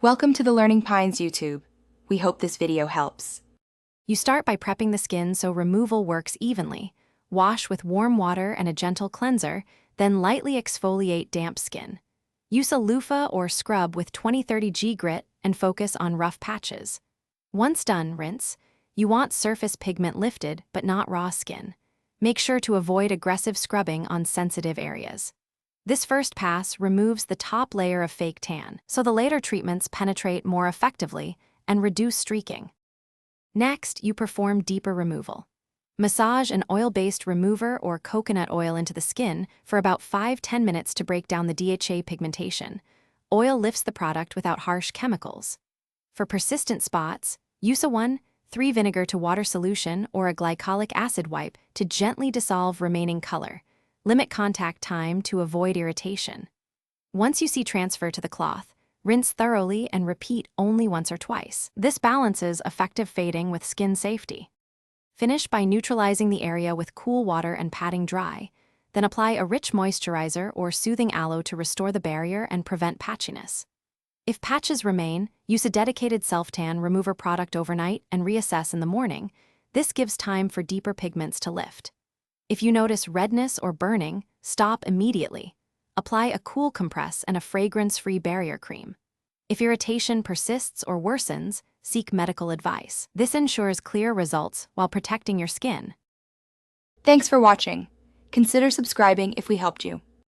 Welcome to the Learning Pines YouTube. We hope this video helps. You start by prepping the skin so removal works evenly. Wash with warm water and a gentle cleanser, then lightly exfoliate damp skin. Use a loofah or scrub with 20-30G grit and focus on rough patches. Once done, rinse. You want surface pigment lifted, but not raw skin. Make sure to avoid aggressive scrubbing on sensitive areas. This first pass removes the top layer of fake tan, so the later treatments penetrate more effectively and reduce streaking. Next, you perform deeper removal. Massage an oil-based remover or coconut oil into the skin for about 5–10 minutes to break down the DHA pigmentation. Oil lifts the product without harsh chemicals. For persistent spots, use a 1:3 vinegar to water solution or a glycolic acid wipe to gently dissolve remaining color. Limit contact time to avoid irritation. Once you see transfer to the cloth, rinse thoroughly and repeat only once or twice. This balances effective fading with skin safety. Finish by neutralizing the area with cool water and patting dry, then apply a rich moisturizer or soothing aloe to restore the barrier and prevent patchiness. If patches remain, use a dedicated self-tan remover product overnight and reassess in the morning. This gives time for deeper pigments to lift. If you notice redness or burning, stop immediately. Apply a cool compress and a fragrance-free barrier cream. If irritation persists or worsens, seek medical advice. This ensures clear results while protecting your skin. Thanks for watching. Consider subscribing if we helped you.